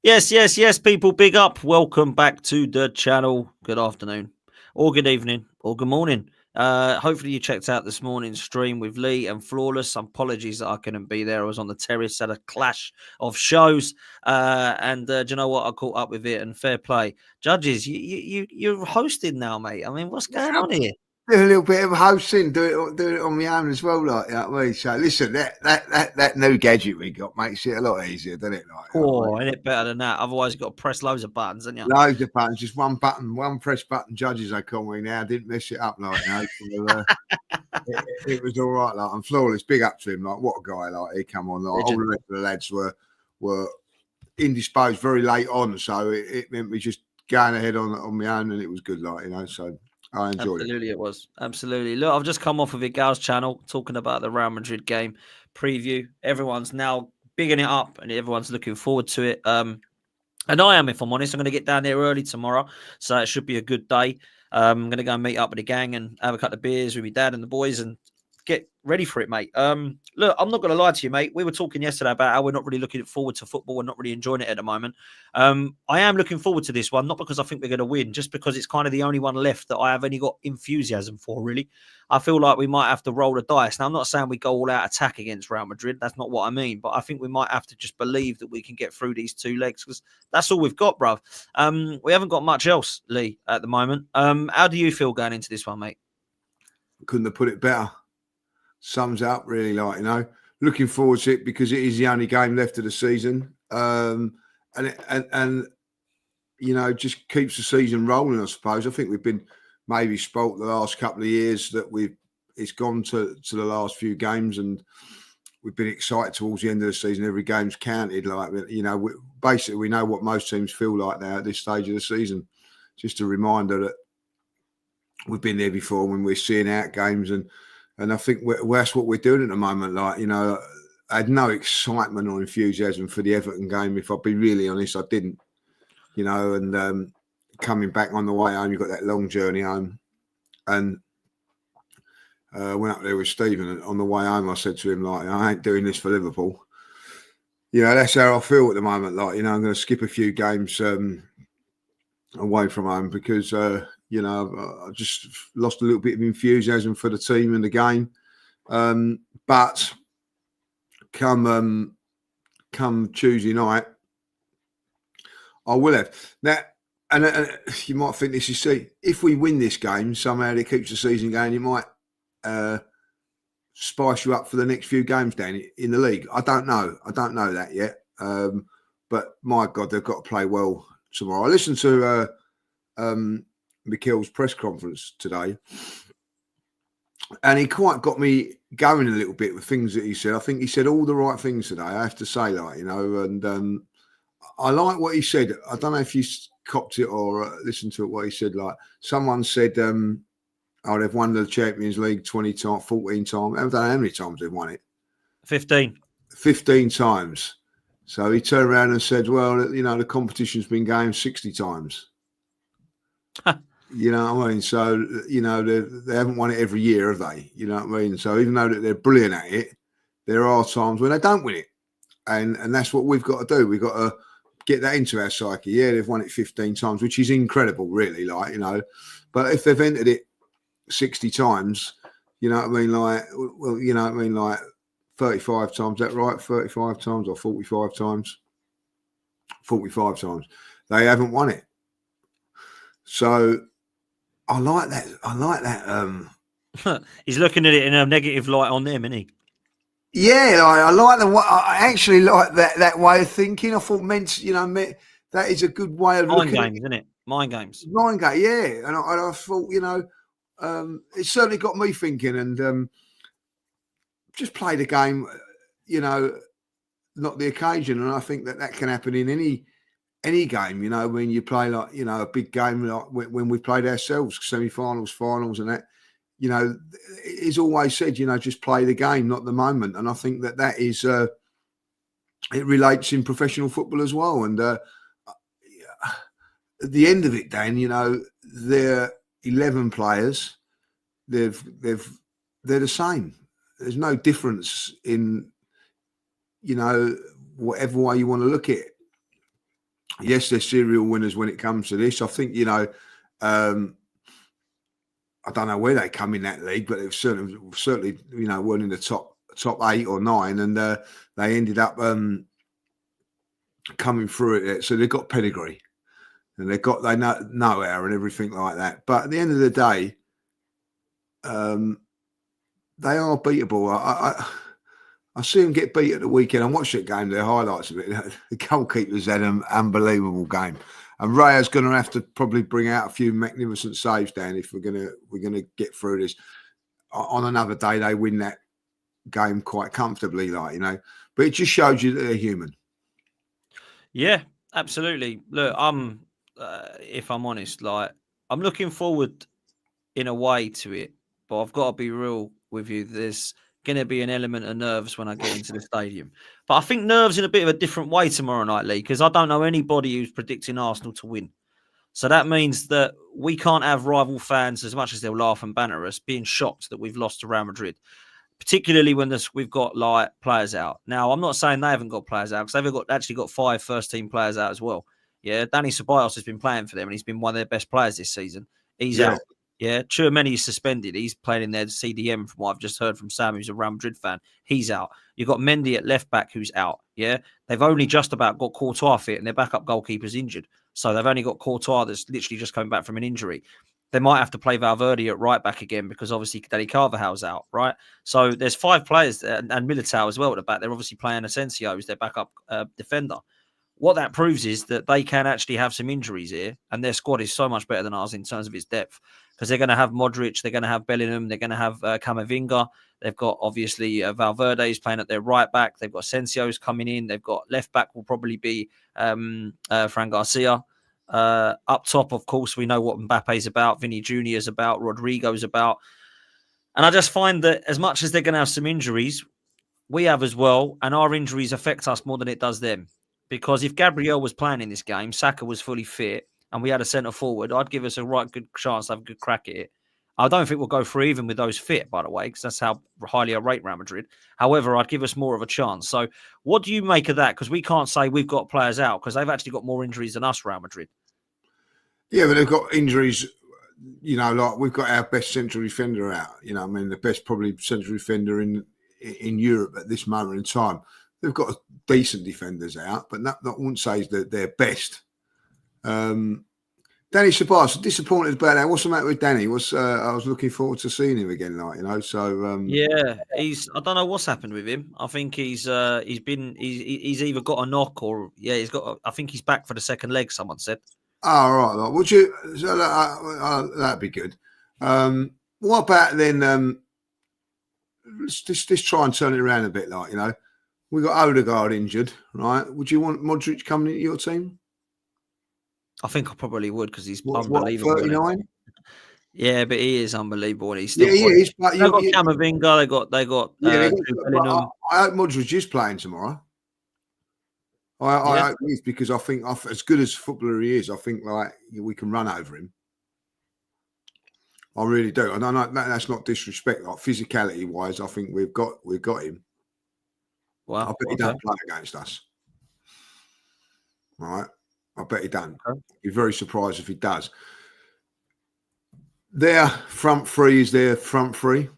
Yes, people. Big up. Welcome back to the channel. Good afternoon, or good evening, or good morning. Hopefully you checked out this morning's stream with Lee and Flawless. Apologies that I couldn't be there. I was on the terrace at a clash of shows, and do you know what? I caught up with it, and fair play, judges. You're hosting now, mate. I mean, what's going on here? Do a little bit of hosting, do it on my own as well, like you know what I mean. So listen, that new gadget we got makes it a lot easier, doesn't it? Like, you know what I Oh, mean? ain't it better than that? Otherwise, you've got to press loads of buttons, haven't you? Loads of buttons, just one button, one press button. Judges, they call me now. Didn't mess it up, like you know. So, it was all right. Like I'm flawless. Big up to him. Like what a guy. Like he come on. Like all the rest of the lads were indisposed very late on, so it meant me just going ahead on my own, and it was good. Like you know, so I enjoyed Absolutely, it was. Absolutely. Look, I've just come off of Igal's channel talking about the Real Madrid game preview. Everyone's now bigging it up and everyone's looking forward to it. And I am, if I'm honest. I'm going to get down there early tomorrow, so it should be a good day. I'm going to go and meet up with the gang and have a couple of beers with my dad and the boys and get ready for it, mate. Look, I'm not going to lie to you, mate. We were talking yesterday about how we're not really looking forward to football. We're not really enjoying it at the moment. I am looking forward to this one, not because I think we're going to win, just because it's kind of the only one left that I have any got enthusiasm for, really. I feel like we might have to roll the dice. Now, I'm not saying we go all out attack against Real Madrid. That's not what I mean. But I think we might have to just believe that we can get through these two legs because that's all we've got, bruv. We haven't got much else, Lee, at the moment. How do you feel going into this one, mate? Couldn't have put it better. Sums up really, like you know, looking forward to it because it is the only game left of the season, and you know, just keeps the season rolling. I suppose. I think we've been maybe spoilt the last couple of years that it's gone to the last few games, and we've been excited towards the end of the season. Every game's counted. Like you know, basically we know what most teams feel like now at this stage of the season. Just a reminder that we've been there before when we're seeing out games and I think that's what we're doing at the moment. Like, you know, I had no excitement or enthusiasm for the Everton game. If I'll be really honest, I didn't, you know, and coming back on the way home, you've got that long journey home. And went up there with Stephen. And on the way home, I said to him, like, I ain't doing this for Liverpool. You know, that's how I feel at the moment. Like, you know, I'm going to skip a few games away from home because you know, I just lost a little bit of enthusiasm for the team and the game. But come Tuesday night, I will have that. And you might think this is if we win this game somehow, it keeps the season going. It might spice you up for the next few games down in the league. I don't know that yet. But my God, they've got to play well tomorrow. I listened to Mikel's press conference today, and he quite got me going a little bit with things that he said. I think he said all the right things today, I have to say, like, you know, and I like what he said. I don't know if you copped it or listened to it, what he said. Like, someone said, oh, they've won the Champions League 20 times, 14 times. I don't know how many times they've won it. 15 times. So he turned around and said, well, you know, the competition's been going 60 times. You know what I mean? So, you know, they haven't won it every year, have they? You know what I mean? So even though that they're brilliant at it, there are times when they don't win it. And that's what we've got to do. We've got to get that into our psyche. Yeah, they've won it 15 times, which is incredible, really, like, you know. But if they've entered it 60 times, you know what I mean? Like, well, you know what I mean? Like 35 times, is that right? 35 times or 45 times? 45 times. They haven't won it. So I like that. He's looking at it in a negative light on them, isn't he? Yeah, I like I actually like that way of thinking. I thought that is a good way of mind looking games, isn't it? Mind games. Mind game, yeah. And I thought, you know, it certainly got me thinking and just play the game, you know, not the occasion. And I think that can happen in any game, you know, when you play like, you know, a big game like when we played ourselves, semi-finals, finals and that, you know, it's always said, you know, just play the game, not the moment. And I think that is, it relates in professional football as well. And at the end of it, Dan, you know, they're 11 players. They're the same. There's no difference in, you know, whatever way you want to look at it. yes, they're serial winners when it comes to this. I think, I don't know where they come in that league, but they've certainly, weren't in the top 8 or 9, and they ended up coming through it. So they've got pedigree, and they know how and everything like that. But at the end of the day, they are beatable. I see them get beat at the weekend. I watched that game, their highlights of it. The goalkeepers had an unbelievable game. And Raya's going to have to probably bring out a few magnificent saves, Dan, if we're going to get through this. On another day, they win that game quite comfortably, But it just shows you that they're human. Yeah, absolutely. Look, if I'm honest, I'm looking forward in a way to it, but I've got to be real with you. There's going to be an element of nerves when I get into the stadium. But I think nerves in a bit of a different way tomorrow night, Lee, because I don't know anybody who's predicting Arsenal to win. So that means that we can't have rival fans, as much as they'll laugh and banter us, being shocked that we've lost to Real Madrid, particularly when we've got players out. Now, I'm not saying they haven't got players out, because they've actually got 5 first-team players out as well. Yeah, Dani Ceballos has been playing for them, and he's been one of their best players this season. He's out. Yeah, Tchouameni is suspended. He's playing in their CDM, from what I've just heard from Sam, who's a Real Madrid fan. He's out. You've got Mendy at left back, who's out. Yeah, they've only just about got Courtois fit, and their backup goalkeeper's injured. So they've only got Courtois that's literally just coming back from an injury. They might have to play Valverde at right back again, because obviously Dani Carvajal's out, right? So there's 5 players, and Militao as well at the back. They're obviously playing Asensio as their backup defender. What that proves is that they can actually have some injuries here, and their squad is so much better than ours in terms of its depth, because they're going to have Modric, they're going to have Bellingham, they're going to have Camavinga. They've got obviously Valverde's playing at their right back. They've got Asensio's coming in. They've got left back will probably be Fran Garcia. Up top, of course, we know what Mbappe's about, Vinny Jr.'s about, Rodrigo's about. And I just find that as much as they're going to have some injuries, we have as well, and our injuries affect us more than it does them. Because if Gabriel was playing in this game, Saka was fully fit, and we had a centre forward, I'd give us a right good chance to have a good crack at it. I don't think we'll go through even with those fit, by the way, because that's how highly I rate Real Madrid. However, I'd give us more of a chance. So what do you make of that? Because we can't say we've got players out, because they've actually got more injuries than us, Real Madrid. Yeah, but they've got injuries, like we've got our best central defender out. The best probably central defender in Europe at this moment in time. They've got decent defenders out, but not wouldn't say that they're best. Dani Ceballos, disappointed about that. What's the matter with Danny? I was looking forward to seeing him again, yeah, I don't know what's happened with him. I think he's either got a knock or I think he's back for the second leg, someone said. Oh, right. Would you? So, that'd be good. What about then? Let's just try and turn it around a bit, we got Odegaard injured, right? Would you want Modric coming into your team? I think I probably would, because he's unbelievable. 39? Yeah, but he is unbelievable, and he's still. Yeah, he is. But they've got Camavinga. They got. Bellingham. I hope Modric is playing tomorrow. I hope he is, because I think as good as footballer he is, I think we can run over him. I really do. I don't know. That's not disrespect. Physicality wise, I think we've got him. Wow. I bet he don't play against us. All right. I bet he don't. Okay. I'd be very surprised if he does. Their front three is their front three.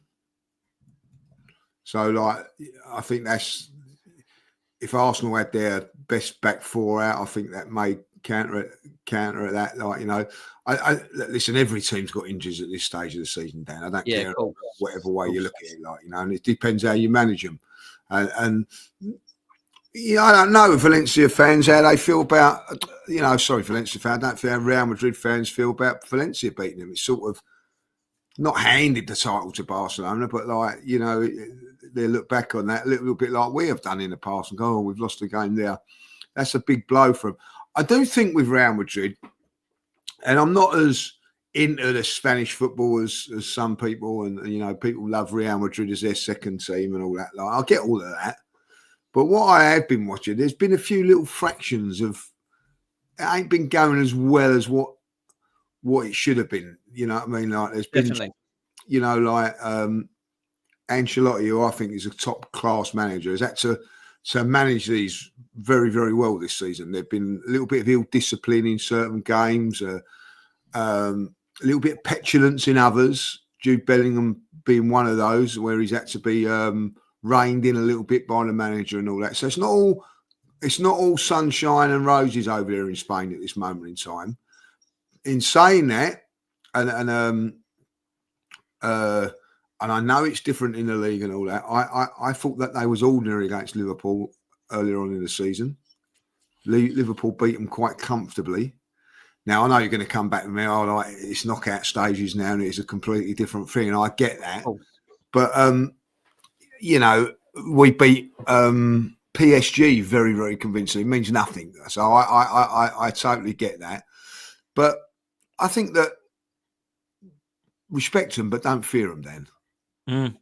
So, I think that's, if Arsenal had their best back 4 out, I think that may counter that. Listen, every team's got injuries at this stage of the season, Dan. I don't care whatever way you look at it, and it depends how you manage them. And I don't know Valencia fans how they feel about, Valencia fans. I don't feel how Real Madrid fans feel about Valencia beating them. It's sort of not handed the title to Barcelona, but they look back on that a little bit like we have done in the past and go, we've lost the game there. That's a big blow for them. I do think with Real Madrid, and I'm not as into the Spanish football as some people, and people love Real Madrid as their second team and all that. I get all of that, but what I have been watching, there's been a few little fractions of it ain't been going as well as what it should have been. You know what I mean? There's been, Ancelotti, who I think is a top class manager, has had to manage these very, very well this season. There've been a little bit of ill discipline in certain games, a little bit of petulance in others. Jude Bellingham being one of those where he's had to be reined in a little bit by the manager and all that. So it's not all sunshine and roses over there in Spain at this moment in time. In saying that, and I know it's different in the league and all that, I thought that they was ordinary against Liverpool earlier on in the season. Liverpool beat them quite comfortably. Now, I know you're going to come back with me, it's knockout stages now and it's a completely different thing, and I get that. Oh. But, we beat PSG very, very convincingly. It means nothing. So I totally get that. But I think that respect them, but don't fear them then.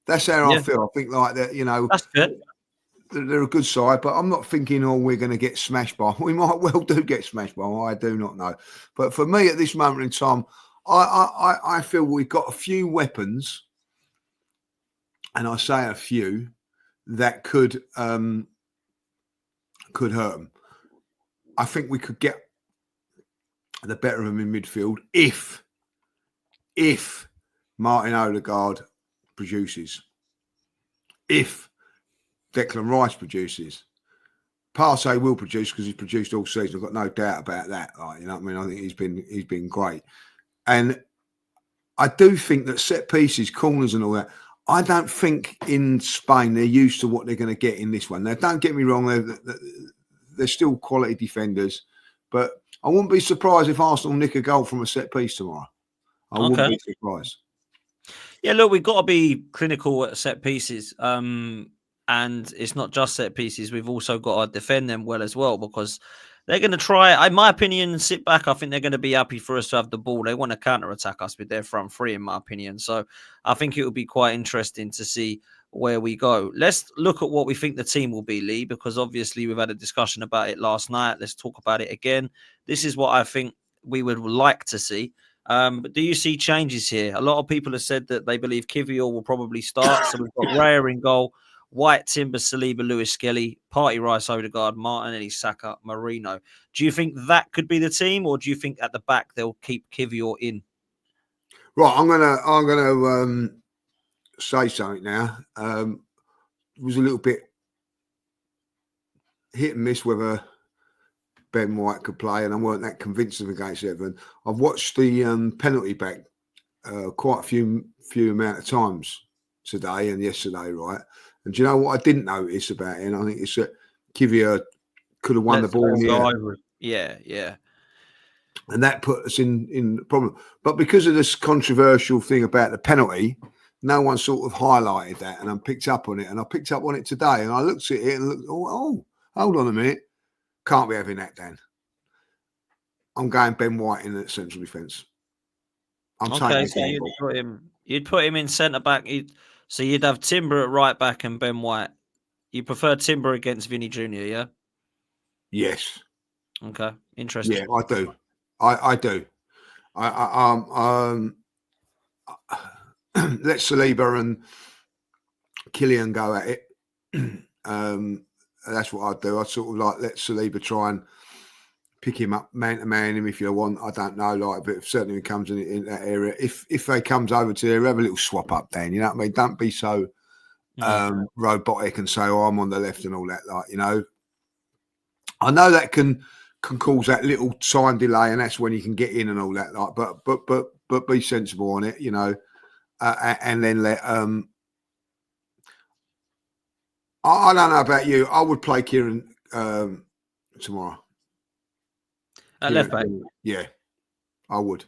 That's how I feel. I think like that, that's good. They're a good side, but I'm not thinking, we're going to get smashed by. We might well do get smashed by. I do not know. But for me, at this moment in time, I feel we've got a few weapons, and I say a few, that could hurt them. I think we could get the better of them in midfield if Martin Odegaard produces. If Declan Rice produces. Partey will produce because he's produced all season. I've got no doubt about that. Like, you know what I mean? I think he's been great. And I do think that set pieces, corners and all that, I don't think in Spain they're used to what they're going to get in this one. Now, don't get me wrong, they're still quality defenders, but I wouldn't be surprised if Arsenal nick a goal from a set piece tomorrow. I wouldn't be surprised. Yeah, look, we've got to be clinical at set pieces. And it's not just set pieces. We've also got to defend them well as well, because they're going to try, in my opinion, sit back. I think they're going to be happy for us to have the ball. They want to counter-attack us with their front three, in my opinion. So I think it will be quite interesting to see where we go. Let's look at what we think the team will be, Lee, because obviously we've had a discussion about it last night. Let's talk about it again. This is what I think we would like to see. But do you see changes here? A lot of people have said that they believe Kivior will probably start. So we've got Raya in goal, White, Timber, Saliba, Lewis-Skelly, Partey, Rice, Odegaard, Martinelli, Saka, Marino. Do you think that could be the team, or do you think at the back they'll keep Kivior in? Right, I'm gonna say something now. It was a little bit hit and miss whether Ben White could play, and I weren't that convinced of against Everton. I've watched the penalty back quite a few amount of times today and yesterday, right? And do you know what I didn't notice about it? I think it's that Kivior could have won the ball in the air. Yeah. And that put us in the problem. But because of this controversial thing about the penalty, no one sort of highlighted that, and I picked up on it. And I picked up on it today, and I looked at it and looked, hold on a minute. Can't be having that, Dan. I'm going Ben White in the central defence. Okay, so you'd put him in centre back. So you'd have Timber at right back and Ben White. You prefer Timber against Vinny Jr., yeah? Yes. Okay, interesting. Yeah, I do. I do. Let Saliba and Kylian go at it. That's what I'd do. I'd sort of like let Saliba try and pick him up, man to man him if you want. I don't know, but certainly when he comes in that area, if they comes over to there, have a little swap up, Dan. You know what I mean? Don't be so robotic and say, I'm on the left and all that. I know that can cause that little time delay, and that's when you can get in and all that. But be sensible on it, and then let. I don't know about you. I would play Kieran tomorrow. At left back, yeah, I would.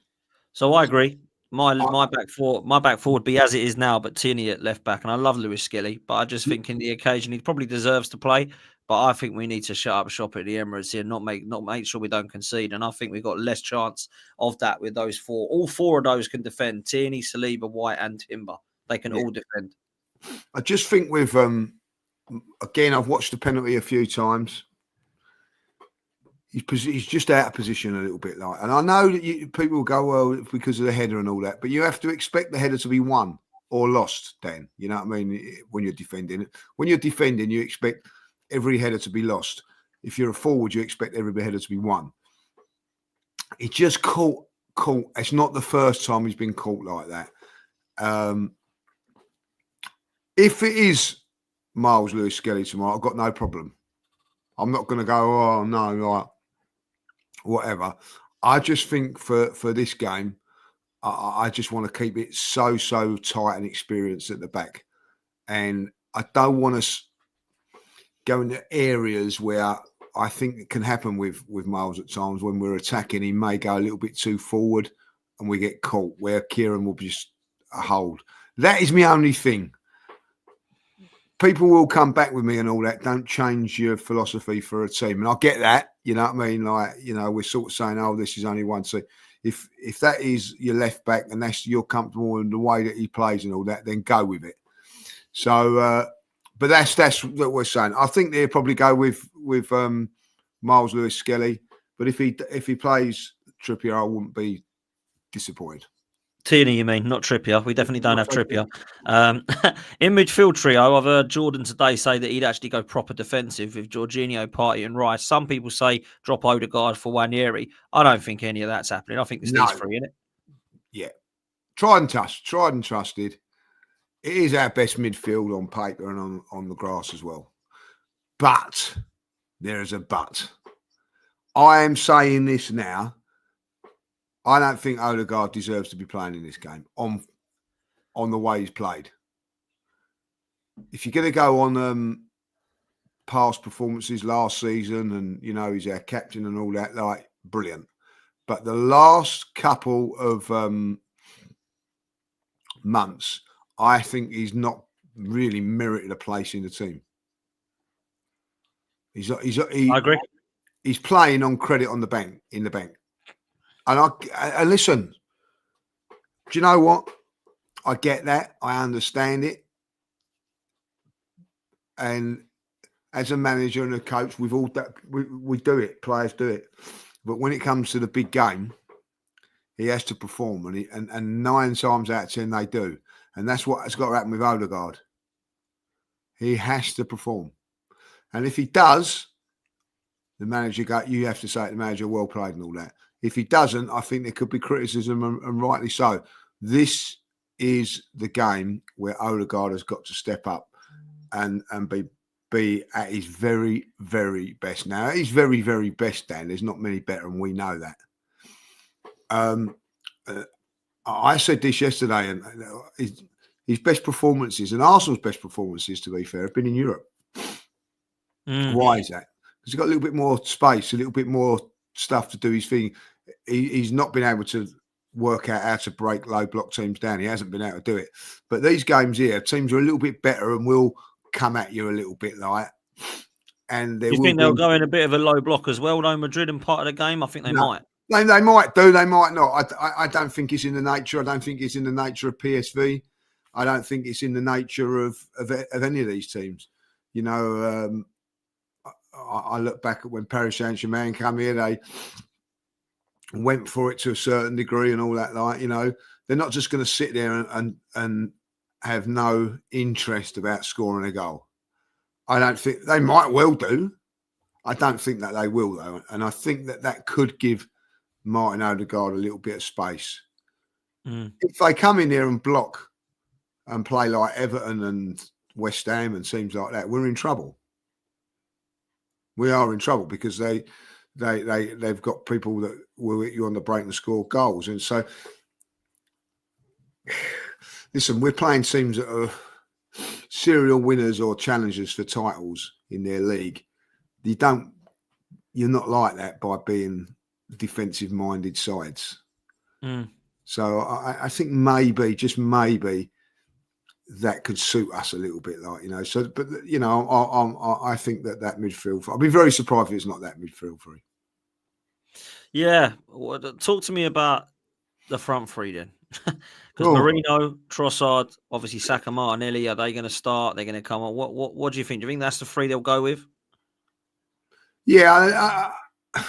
So I agree. My back four would be as it is now, but Tierney at left back, and I love Lewis-Skelly, but I just think in the occasion he probably deserves to play. But I think we need to shut up shop at the Emirates here, not make sure we don't concede, and I think we've got less chance of that with those four. All four of those can defend: Tierney, Saliba, White, and Timber. They can all defend. I just think with again, I've watched the penalty a few times. He's just out of position a little bit, and I know that people will go, well, because of the header and all that, but you have to expect the header to be won or lost. Then you know what I mean. When you're defending, you expect every header to be lost. If you're a forward, you expect every header to be won. He just caught. It's not the first time he's been caught like that. If it is Miles Lewis-Skelly tomorrow, I've got no problem. I'm not going to go, oh, no, like, whatever. I just think for this game, I just want to keep it so tight and experienced at the back. And I don't want to go into areas where I think it can happen with Miles at times when we're attacking. He may go a little bit too forward and we get caught where Kieran will just hold. That is my only thing. People will come back with me and all that. Don't change your philosophy for a team. And I get that, you know what I mean? Like, you know, we're sort of saying, oh, this is only one team. If that is your left back and you're comfortable in the way that he plays and all that, then go with it. So, but that's what we're saying. I think they'll probably go with Miles Lewis-Skelly. But if he plays Trippier, I wouldn't be disappointed. Tierney, you mean, not Trippier. We definitely don't have Trippier. In midfield trio, I've heard Jordan today say that he'd actually go proper defensive with Jorginho, Partey and Rice. Some people say drop Odegaard for Nwaneri. I don't think any of that's happening. I think there's these three in it. Yeah. Tried and trusted. It is our best midfield on paper and on the grass as well. But there is a but. I am saying this now. I don't think Odegaard deserves to be playing in this game on the way he's played. If you're going to go on past performances last season and, you know, he's our captain and all that, like, brilliant. But the last couple of months, I think he's not really merited a place in the team. I agree. He's playing on credit in the bank. And I listen, do you know what? I get that. I understand it. And as a manager and a coach, we do it. Players do it. But when it comes to the big game, he has to perform. And 9 times out of 10, they do. And that's what has got to happen with Odegaard. He has to perform. And if he does, you have to say to the manager, well played and all that. If he doesn't, I think there could be criticism, and rightly so. This is the game where Odegaard has got to step up and be at his very, very best. Now, at his very, very best, Dan, there's not many better, and we know that. I said this yesterday, and his best performances, and Arsenal's best performances, to be fair, have been in Europe. Why is that? Because he's got a little bit more space, a little bit more stuff to do his thing. He's not been able to work out how to break low block teams down. He hasn't been able to do it. But these games here, teams are a little bit better and will come at you a little bit like. And you think they'll go in a bit of a low block as well, though, Madrid, in part of the game? I think they might. They might do, they might not. I don't think it's in the nature. I don't think it's in the nature of PSV. I don't think it's in the nature of any of these teams. You know, I look back at when Paris Saint-Germain came here, they went for it to a certain degree and all that. Like, you know, they're not just going to sit there and have no interest about scoring a goal. I don't think they might well do. I don't think that they will, though. And I think that could give Martin Odegaard a little bit of space. If they come in here and block and play like Everton and West Ham and teams like that, we're in trouble. We are in trouble because they've got people that will hit you on the break and score goals. And so, listen, we're playing teams that are serial winners or challengers for titles in their league. You're not like that by being defensive-minded sides. So I think maybe, just maybe, that could suit us a little bit, like, you know. So, but you know, I think that midfield. I'll be very surprised if it's not that midfield three. Yeah, well, talk to me about the front three then, because Marino, Trossard, obviously Saka, Martinelli. Are they going to start? They're going to come on. What do you think? Do you think that's the three they'll go with? Yeah, I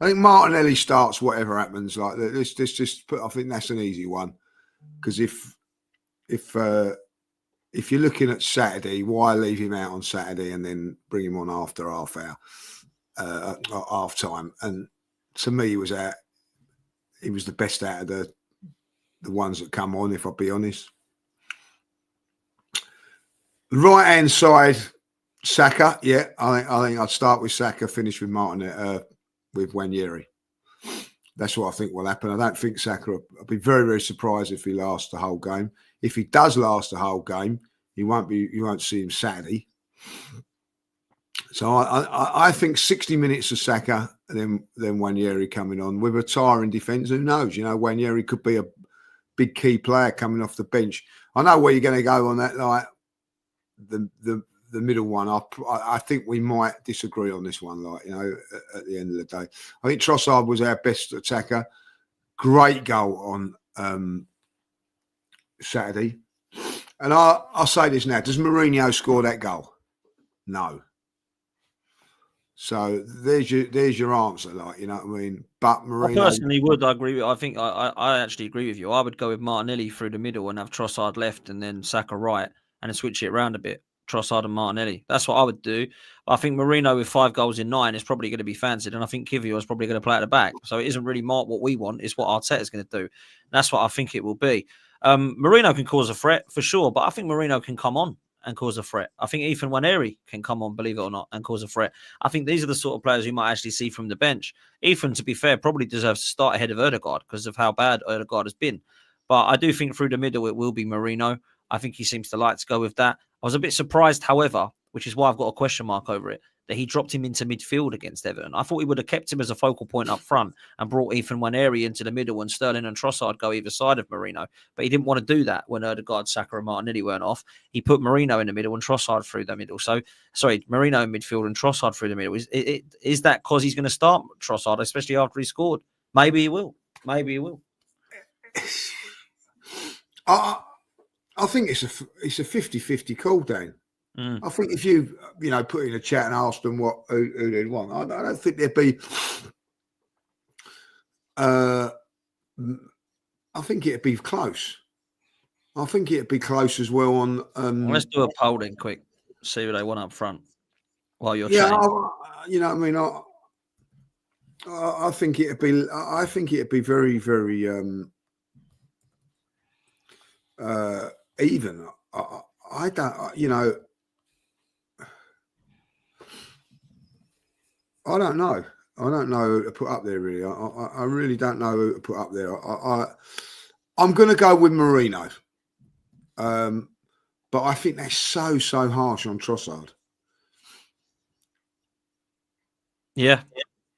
think Martinelli starts whatever happens. Like this, I think that's an easy one because if if you're looking at Saturday, why leave him out on Saturday and then bring him on after half time? And to me, he was the best out of the ones that come on, if I'll be honest. Right hand side, Saka. Yeah, I think I'd start with Saka, finish with with Nwaneri. That's what I think will happen. I don't think Saka. I'll be very, very surprised if he lasts the whole game. If he does last the whole game, you won't see him Saturday. So I think 60 minutes of Saka, and then Nwaneri coming on with a tiring defence. Who knows? Nwaneri could be a big key player coming off the bench. I know where you're going to go on that. Like the middle one. I think we might disagree on this one. At the end of the day, I think Trossard was our best attacker. Great goal on Saturday. And I'll say this now: does Mourinho score that goal? No. So there's your answer, you know what I mean. But Mourinho, I personally would. I agree. I think I actually agree with you. I would go with Martinelli through the middle and have Trossard left, and then Saka right, and then switch it around a bit. Trossard and Martinelli. That's what I would do. I think Mourinho with 5 goals in 9 is probably going to be fancied, and I think Kiwior is probably going to play at the back. So it isn't really what we want. It's what Arteta is going to do. That's what I think it will be. Mourinho can cause a threat for sure, but I think Mourinho can come on and cause a threat. I think Ethan Nwaneri can come on, believe it or not, and cause a threat. I think these are the sort of players you might actually see from the bench. Ethan, to be fair, probably deserves to start ahead of Ødegaard because of how bad Ødegaard has been. But I do think through the middle it will be Mourinho. I think he seems to like to go with that. I was a bit surprised, however, which is why I've got a question mark over it, that he dropped him into midfield against Everton. I thought he would have kept him as a focal point up front and brought Ethan Nwaneri into the middle and Sterling and Trossard go either side of Mourinho. But he didn't want to do that when Ødegaard, Saka and Martinelli weren't off. He put Mourinho in the middle and Trossard through the middle. So, Mourinho in midfield and Trossard through the middle. Is that because he's going to start Trossard, especially after he scored? Maybe he will. I think it's a 50-50 call, Dan. I think if you put in a chat and asked them who they'd want, I don't think there'd be. I think it'd be close. I think it'd be close as well on. Let's do a poll then, quick. See what they want up front while you're chatting. You know what I mean. I think it'd be. I think it'd be very, very even. I don't. I don't know. I don't know who to put up there, really. I really don't know who to put up there. I'm going to go with Mourinho. But I think that's so harsh on Trossard. Yeah.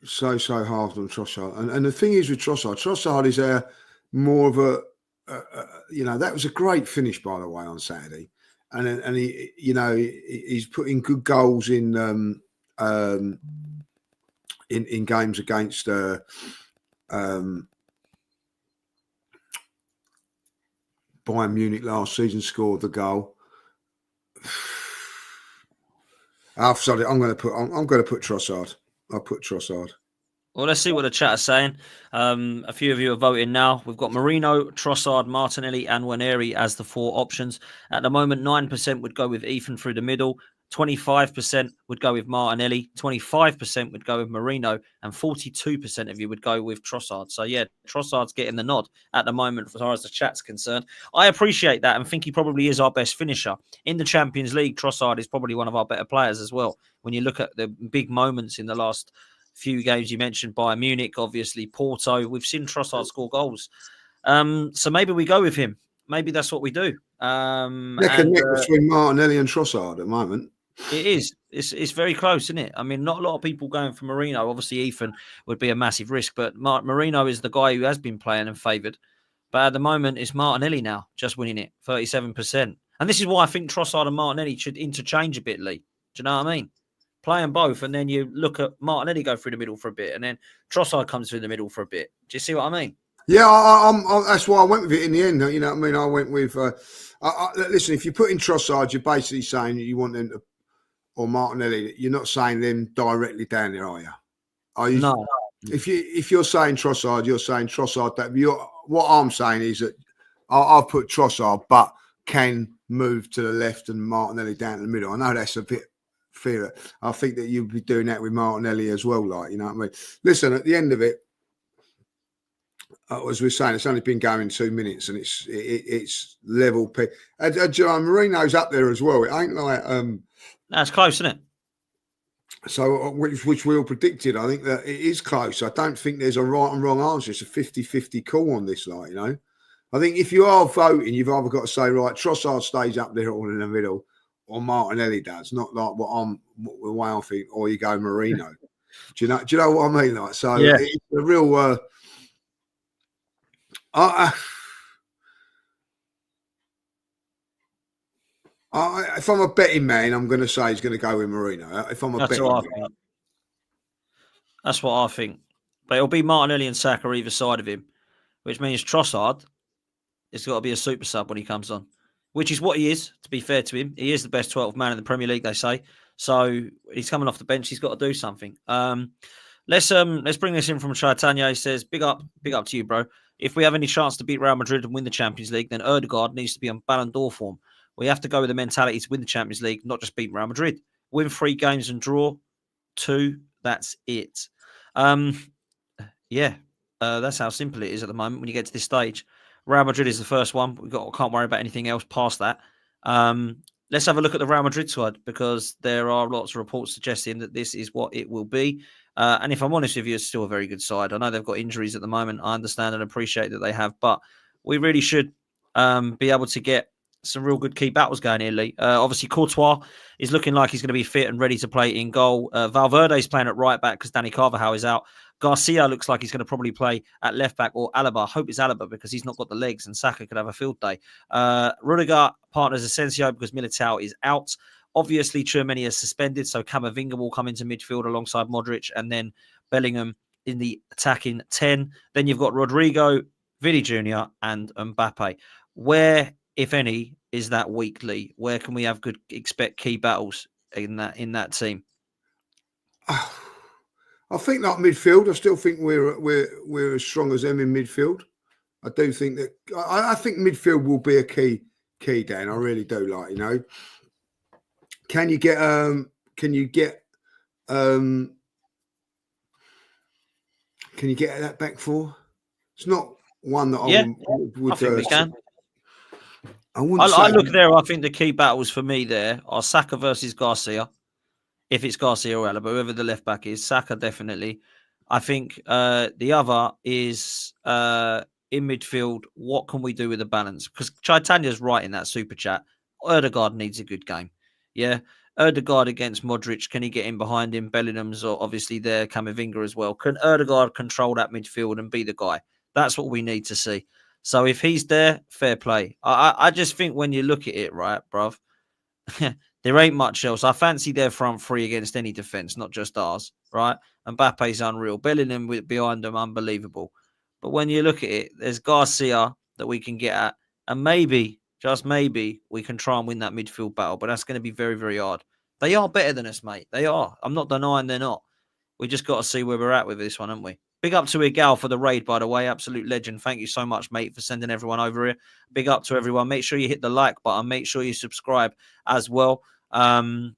So harsh on Trossard. And the thing is with Trossard is more of a, that was a great finish, by the way, on Saturday. And he, he's putting good goals in games against Bayern Munich last season, scored the goal. I'm going to put Trossard. I'll put Trossard. Well, let's see what the chat is saying. A few of you are voting now. We've got Mourinho, Trossard, Martinelli, and Nwaneri as the 4 options. At the moment, 9% would go with Ethan through the middle, 25% would go with Martinelli, 25% would go with Mourinho, and 42% of you would go with Trossard. So, yeah, Trossard's getting the nod at the moment as far as the chat's concerned. I appreciate that and think he probably is our best finisher. In the Champions League, Trossard is probably one of our better players as well. When you look at the big moments in the last few games you mentioned, Bayern Munich, obviously Porto, we've seen Trossard score goals. So maybe we go with him. Maybe that's what we do. Between Martinelli and Trossard at the moment. It is. It's very close, isn't it? I mean, not a lot of people going for Mourinho. Obviously, Ethan would be a massive risk, but Mourinho is the guy who has been playing and favoured. But at the moment, it's Martinelli now, just winning it, 37%. And this is why I think Trossard and Martinelli should interchange a bit, Lee. Do you know what I mean? Play them both, and then you look at Martinelli go through the middle for a bit, and then Trossard comes through the middle for a bit. Do you see what I mean? Yeah, that's why I went with it in the end. You know what I mean? I went with... listen, if you put in Trossard, you're basically saying you want them to... Or Martinelli, you're not saying them directly down there, are you? No. If you're saying Trossard, you're saying Trossard. What I'm saying is that I've put Trossard, but can move to the left and Martinelli down in the middle. I know that's a bit fear. I think that you'll be doing that with Martinelli as well. Like, you know what I mean? Listen, at the end of it, as we're saying, it's only been going 2 minutes and it's level. Marino's up there as well. It ain't like that's close, isn't it? So, which we all predicted. I think that it is close. I don't think there's a right and wrong answer. It's a 50-50 call on this, like, you know. I think if you are voting, you've either got to say, right, Trossard stays up there all in the middle, or Martinelli does. Not like what I think, or you go Marino. Do you know what I mean? Like, so yeah. It's a real. If I'm a betting man, I'm going to say he's going to go with Marino. If I'm a betting man. That's what I think. But it'll be Martinelli and Saka either side of him, which means Trossard has got to be a super sub when he comes on, which is what he is, to be fair to him. He is the best 12th man in the Premier League, they say. So he's coming off the bench. He's got to do something. Let's bring this in from Chaitanya. He says, big up to you, bro. If we have any chance to beat Real Madrid and win the Champions League, then Ødegaard needs to be on Ballon d'Or form. We have to go with the mentality to win the Champions League, not just beat Real Madrid. Win 3 games and draw 2. That's it. That's how simple it is at the moment when you get to this stage. Real Madrid is the first one. Can't worry about anything else past that. Let's have a look at the Real Madrid side, because there are lots of reports suggesting that this is what it will be. And if I'm honest with you, it's still a very good side. I know they've got injuries at the moment. I understand and appreciate that they have, but we really should be able to get some real good key battles going here, Lee. Obviously, Courtois is looking like he's going to be fit and ready to play in goal. Valverde's playing at right back because Dani Carvajal is out. Garcia looks like he's going to probably play at left back, or Alaba. I hope it's Alaba because he's not got the legs and Saka could have a field day. Rudiger partners Asensio because Militao is out. Obviously, Tchouaméni is suspended, so Camavinga will come into midfield alongside Modric, and then Bellingham in the attacking 10. Then you've got Rodrigo, Vini Jr. and Mbappe. Where, if any, is that weekly? Where can we expect key battles in that team? I think like midfield. I still think we're as strong as them in midfield. I do think that. I think midfield will be a key, Dan. I really do. Like, you know, can you get that back four? It's not one that I would. I think we can. I look there. I think the key battles for me there are Saka versus Garcia. If it's Garcia or Alaba, whoever the left back is, Saka definitely. I think the other is in midfield. What can we do with the balance? Because Chaitanya's right in that super chat. Ødegaard needs a good game. Yeah, Ødegaard against Modric. Can he get in behind him? Bellingham's obviously there. Camavinga as well. Can Ødegaard control that midfield and be the guy? That's what we need to see. So if he's there, fair play. I just think when you look at it, right, bruv, there ain't much else. I fancy their front three against any defence, not just ours, right? Mbappe's unreal. Bellingham behind them, unbelievable. But when you look at it, there's Garcia that we can get at, and maybe, just maybe, we can try and win that midfield battle, but that's going to be very, very hard. They are better than us, mate. They are. I'm not denying they're not. We just got to see where we're at with this one, haven't we? Big up to Igal for the raid, by the way. Absolute legend. Thank you so much, mate, for sending everyone over here. Big up to everyone. Make sure you hit the like button. Make sure you subscribe as well. Lee.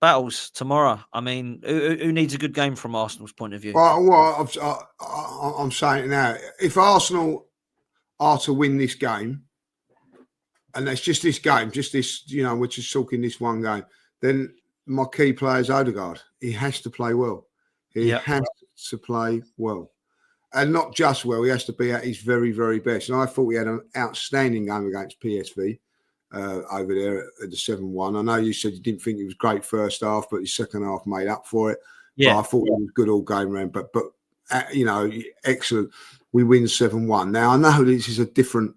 Battles tomorrow. I mean, who needs a good game from Arsenal's point of view? Well, I'm saying it now. If Arsenal are to win this game, and that's just this game, just this, you know, we're just talking this one game, then my key player is Ødegaard. He has to play well. He has to play well. And not just well, he has to be at his very, very best. And I thought we had an outstanding game against PSV over there at the 7-1. I know you said you didn't think it was great first half, but the second half made up for it. Yeah. But I thought it was good all game round. But you know, excellent. We win 7-1. Now, I know this is a different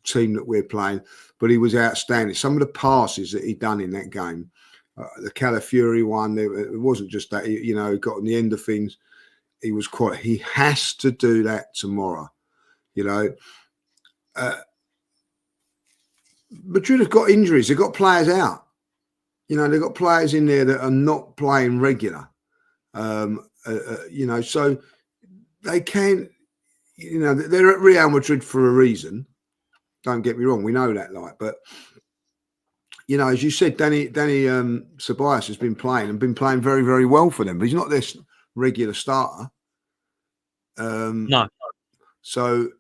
team that we're playing, but he was outstanding. Some of the passes that he done in that game, the Calafiori one, it wasn't just that, you know, he got on the end of things. He has to do that tomorrow, you know. Madrid have got injuries. They've got players out. You know, they've got players in there that are not playing regular. You know, so they can, you know, they're at Real Madrid for a reason. Don't get me wrong, we know that, like, but you know, as you said, Danny Ceballos has been playing very, very well for them, but he's not their regular starter. No. So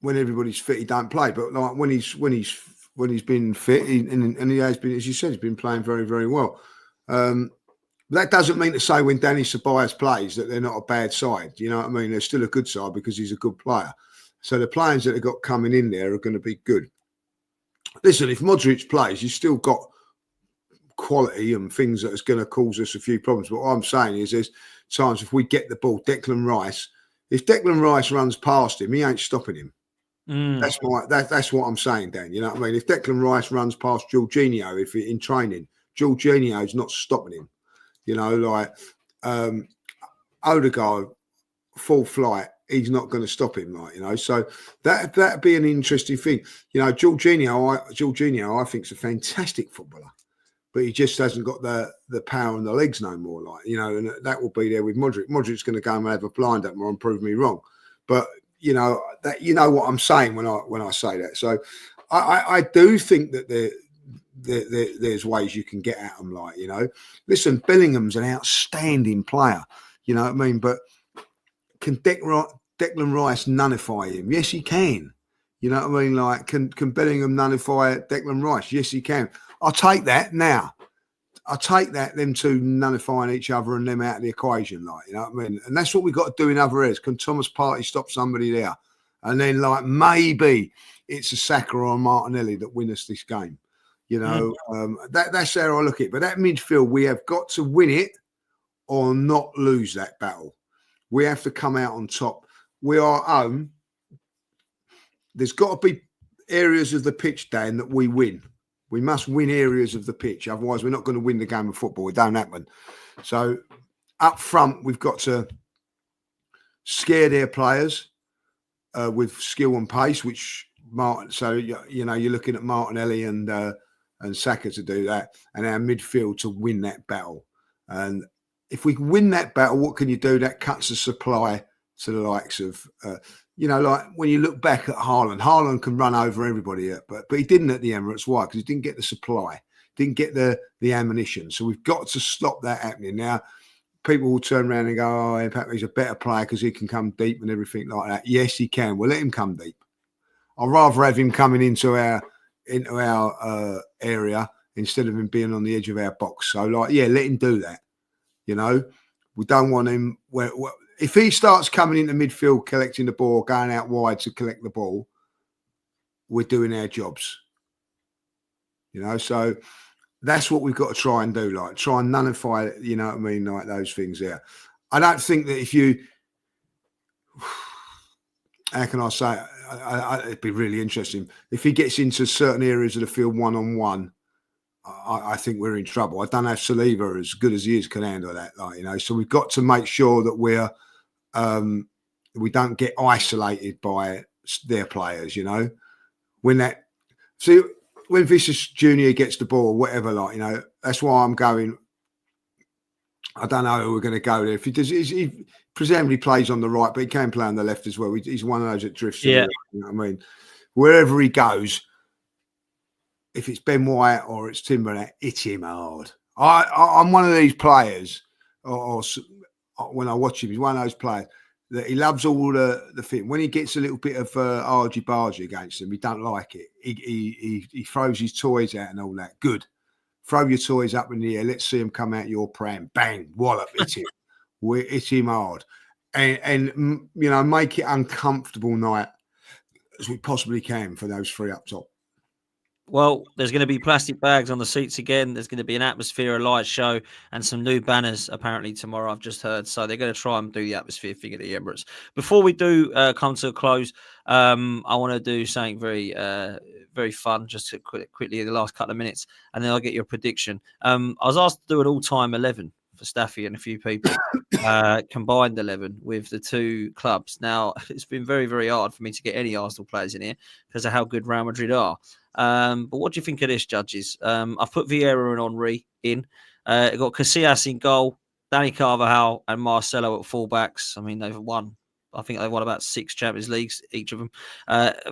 when everybody's fit, he don't play. But like when he's been fit, and he has been, as you said, he's been playing very, very well. That doesn't mean to say when Danny Ceballos plays that they're not a bad side. You know what I mean? They're still a good side because he's a good player. So the players that have got coming in there are going to be good. Listen, if Modric plays, you've still got quality and things that is going to cause us a few problems. But what I'm saying is there's times if we get the ball, Declan Rice, if Declan Rice runs past him, he ain't stopping him. That's what I'm saying, Dan. You know what I mean? If Declan Rice runs past Jorginho, if in training, Jorginho's not stopping him. You know, like Odegaard, full flight, he's not going to stop him, like, you know. So that'd be an interesting thing. You know, Jorginho, I think, is a fantastic footballer, but he just hasn't got the power and the legs no more, like, you know, and that will be there with Modric. Modric's going to go and have a blind up and prove me wrong. But you know that, you know what I'm saying when I say that. So I do think that there's ways you can get at them, like, you know. Listen, Bellingham's an outstanding player, you know what I mean, but can Declan Rice nullify him? Yes, he can. You know what I mean? Like, can Bellingham nullify Declan Rice? Yes, he can. I'll take that now. I'll take that, them two nullifying each other and them out of the equation, like, you know what I mean? And that's what we've got to do in other areas. Can Thomas Partey stop somebody there? And then, like, maybe it's a Saka or a Martinelli that win us this game. You know, that's how I look at it. But that midfield, we have got to win it or not lose that battle. We have to come out on top. We are home. There's got to be areas of the pitch, Dan, that we win. We must win areas of the pitch. Otherwise, we're not going to win the game of football. It don't happen. So up front, we've got to scare their players with skill and pace, which Martin. So, you know, you're looking at Martinelli and Saka to do that, and our midfield to win that battle. And if we win that battle, what can you do? That cuts the supply to the likes of, you know, like when you look back at Haaland can run over everybody, but he didn't at the Emirates. Why? Because he didn't get the supply, didn't get the ammunition. So we've got to stop that happening. Now, people will turn around and go, oh, in fact, he's a better player because he can come deep and everything like that. Yes, he can. We'll let him come deep. I'd rather have him coming into our area instead of him being on the edge of our box. So, like, yeah, let him do that. You know, we don't want him if he starts coming into midfield, collecting the ball, going out wide to collect the ball, we're doing our jobs. You know, so that's what we've got to try and do, like try and nullify, you know what I mean, like those things there. I don't think that if you, how can I say, it'd be really interesting if he gets into certain areas of the field one-on-one. I think we're in trouble. I don't know if Saliba, as good as he is, can handle that. Like, you know, so we've got to make sure that we don't get isolated by their players. You know, when Vinicius Junior gets the ball, or whatever, like, you know, that's why I'm going. I don't know who we're going to go there. If he does, he presumably plays on the right, but he can play on the left as well. He's one of those that drifts. Yeah, you know what I mean, wherever he goes. If it's Ben White or it's Timberlake, hit him hard. I'm one of these players, or when I watch him, he's one of those players that he loves all the thing. When he gets a little bit of argy-bargy against him, he don't like it. He throws his toys out and all that. Good. Throw your toys up in the air. Let's see him come out your pram. Bang, wallop, hit him. We hit him hard. And you know, make it uncomfortable night as we possibly can for those three up top. Well, there's going to be plastic bags on the seats again. There's going to be an atmosphere, a light show, and some new banners apparently tomorrow, I've just heard. So they're going to try and do the atmosphere thing at the Emirates. Before we do come to a close, I want to do something very, very fun, just to quickly in the last couple of minutes, and then I'll get your prediction. I was asked to do an all-time 11 for Staffy and a few people, combined 11 with the two clubs. Now, it's been very, very hard for me to get any Arsenal players in here because of how good Real Madrid are. But what do you think of this, judges? I've put Vieira and Henry in. I've got Casillas in goal, Danny Carvajal and Marcelo at fullbacks. I mean, they've won I think they won about 6 Champions Leagues, each of them.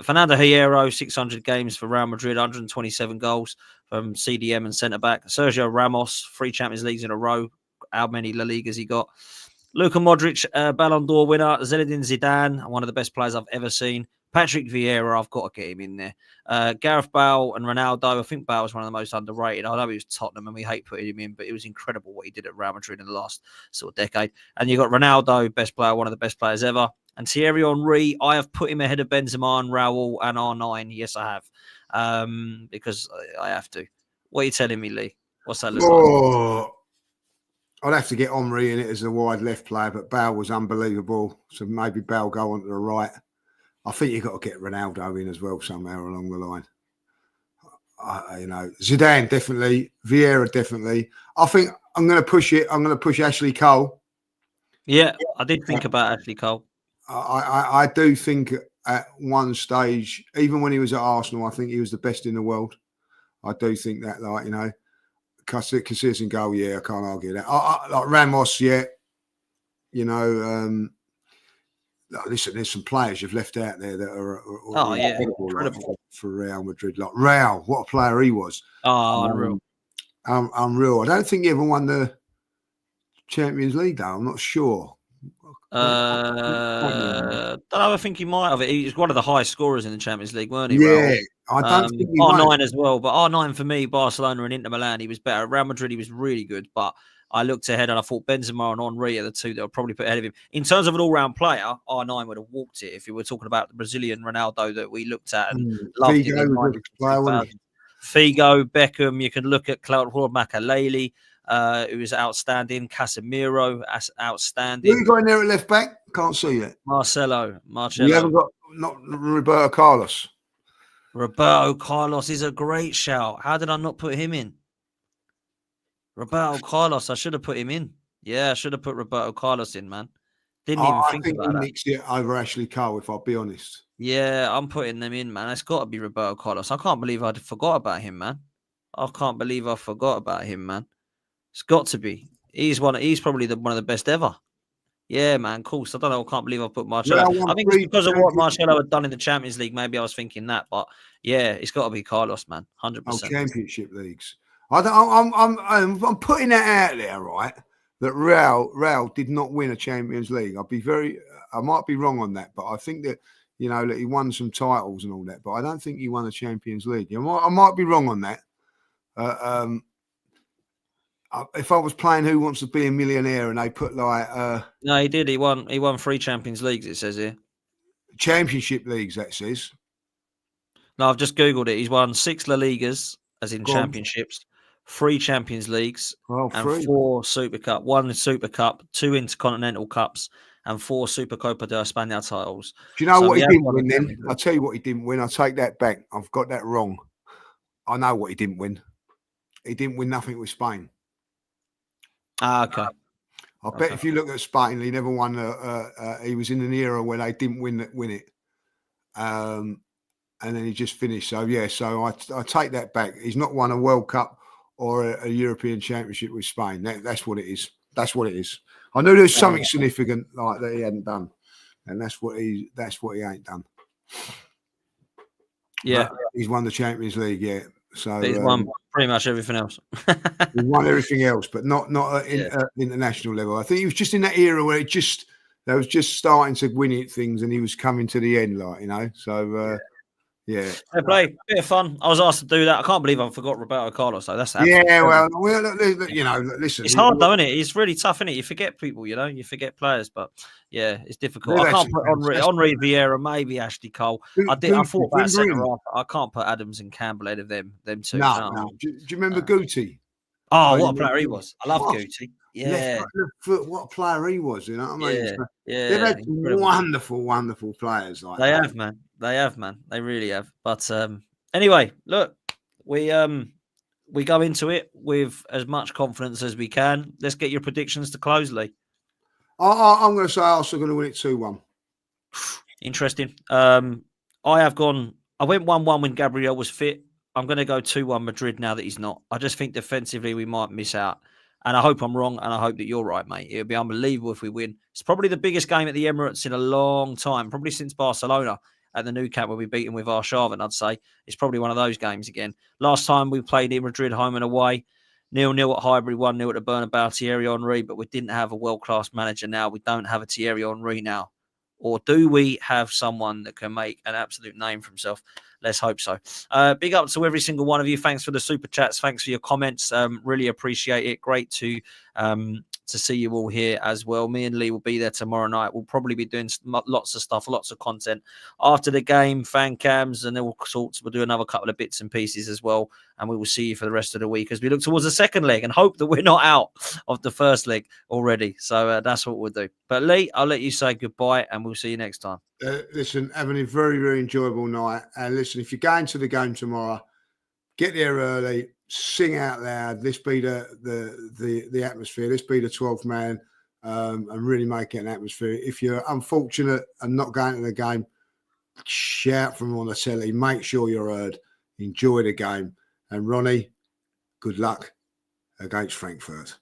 Fernando Hierro, 600 games for Real Madrid, 127 goals from CDM and centre-back. Sergio Ramos, 3 Champions Leagues in a row. How many La Ligas he got? Luka Modric, Ballon d'Or winner. Zinedine Zidane, one of the best players I've ever seen. Patrick Vieira, I've got to get him in there. Gareth Bale and Ronaldo. I think Bale was one of the most underrated. I know he was Tottenham and we hate putting him in, but it was incredible what he did at Real Madrid in the last sort of decade. And you got Ronaldo, best player, one of the best players ever. And Thierry Henry, I have put him ahead of Benzema and Raul and R9. Yes, I have. Because I have to. What are you telling me, Lee? What's that look like? I'd have to get Henry in it as a wide left player, but Bale was unbelievable. So maybe Bale go on to the right. I think you've got to get Ronaldo in as well somewhere along the line. Zidane definitely, Vieira definitely. I think I'm going to push it. I'm going to push Ashley Cole. Yeah, I did think about Ashley Cole. I do think at one stage, even when he was at Arsenal, I think he was the best in the world. I do think that, consistent goal, yeah, I can't argue that. Like Ramos, yeah, listen, there's some players you've left out there that are incredible for Real Madrid. Like Real, what a player he was. Unreal. Unreal. I don't think he ever won the Champions League, though. I'm not sure. I think he might have. He's one of the highest scorers in the Champions League, weren't he? Yeah, Raul? I don't think he R9 as well. But R9 for me, Barcelona and Inter Milan, he was better. Real Madrid, he was really good. But I looked ahead and I thought Benzema and Henry are the two that will probably put ahead of him. In terms of an all-round player, R9 would have walked it if you were talking about the Brazilian Ronaldo that we looked at and loved him in Figo, Beckham. You can look at Claude Makelele, who is outstanding. Casemiro, outstanding. Who you got in there at left back? Can't see it. Marcelo. You haven't got not Roberto Carlos. Roberto Carlos is a great shout. How did I not put him in? Roberto Carlos, I should have put him in. Yeah, I should have put Roberto Carlos in, man. Didn't even think about that. I think he mixed it over Ashley Cole, if I'll be honest. Yeah, I'm putting them in, man. It's got to be Roberto Carlos. I can't believe I forgot about him, man. I can't believe I forgot about him, man. It's got to be. He's probably one of the best ever. Yeah, man. Cool. So I don't know. I can't believe I put Marcelo. I think it's because of what Marcelo had done in the Champions League. Maybe I was thinking that, but yeah, it's got to be Carlos, man. 100%. Oh, Championship leagues. I'm putting that out there, right? That Real did not win a Champions League. I might be wrong on that, but I think that that he won some titles and all that. But I don't think he won a Champions League. I might be wrong on that. If I was playing Who Wants to Be a Millionaire and they put no, he did. He won 3 Champions Leagues. It says here. Championship leagues. That says. No, I've just googled it. He's won 6 La Ligas, as in championships, 3 Champions Leagues, and 4 Super Cup. 1 Super Cup, 2 Intercontinental Cups, and 4 Supercopa de España titles. Do you know what he didn't win then? I'll tell you what he didn't win. I'll take that back. I've got that wrong. I know what he didn't win. He didn't win nothing with Spain. Okay. I bet if you look at Spain, he never won. He was in an era where they didn't win it. And then he just finished. So, yeah, I take that back. He's not won a World Cup or a European Championship with Spain. That's what it is. That's what it is. I knew there was something significant like that he hadn't done. And that's what he ain't done. Yeah. But he's won the Champions League, yeah. So he's won pretty much everything else. He won everything else, but not at international level. I think he was just in that era where they was just starting to win it things and he was coming to the end, So yeah. Fair play, bit of fun. I was asked to do that. I can't believe I forgot Roberto Carlos. So that's listen. It's hard though, isn't it? It's really tough, isn't it? You forget people, you forget players, but yeah, it's difficult. I can't put Henry Vieira, maybe Ashley Cole. I thought about centre half. I can't put Adams and Campbell ahead of them two. No. Do you remember Guti? Oh, what a player he was! I love Guti. Yeah, left foot, what a player he was. You know what I mean? Yeah, they've had wonderful players like they have, man. They have, man. They really have. But anyway, look, we go into it with as much confidence as we can. Let's get your predictions to close, Lee. I'm going to say Arsenal are going to win it 2-1. Interesting. I went 1-1 when Gabriel was fit. I'm going to go 2-1 Madrid now that he's not. I just think defensively we might miss out. And I hope I'm wrong, and I hope that you're right, mate. It would be unbelievable if we win. It's probably the biggest game at the Emirates in a long time, probably since Barcelona at the Nou Camp, where we beat them with Arshavin, I'd say. It's probably one of those games again. Last time we played in Madrid, home and away, 0-0 at Highbury, 1-0 at the Bernabeu, Thierry Henry, but we didn't have a world-class manager now. We don't have a Thierry Henry now. Or do we have someone that can make an absolute name for himself? Let's hope so. Big up to every single one of you. Thanks for the super chats. Thanks for your comments. Really appreciate it. Great to see you all here as well. Me and Lee will be there tomorrow night. We'll probably be doing lots of stuff, lots of content after the game, fan cams, and all sorts. We'll do another couple of bits and pieces as well. And we will see you for the rest of the week as we look towards the second leg and hope that we're not out of the first leg already. So that's what we'll do. But Lee, I'll let you say goodbye and we'll see you next time. Listen, having a very, very enjoyable night. And listen, if you're going to the game tomorrow, get there early, sing out loud. Let's be the atmosphere. Let's be the 12th man and really make it an atmosphere. If you're unfortunate and not going to the game, shout from on the telly. Make sure you're heard. Enjoy the game. And Ronnie, good luck against Frankfurt.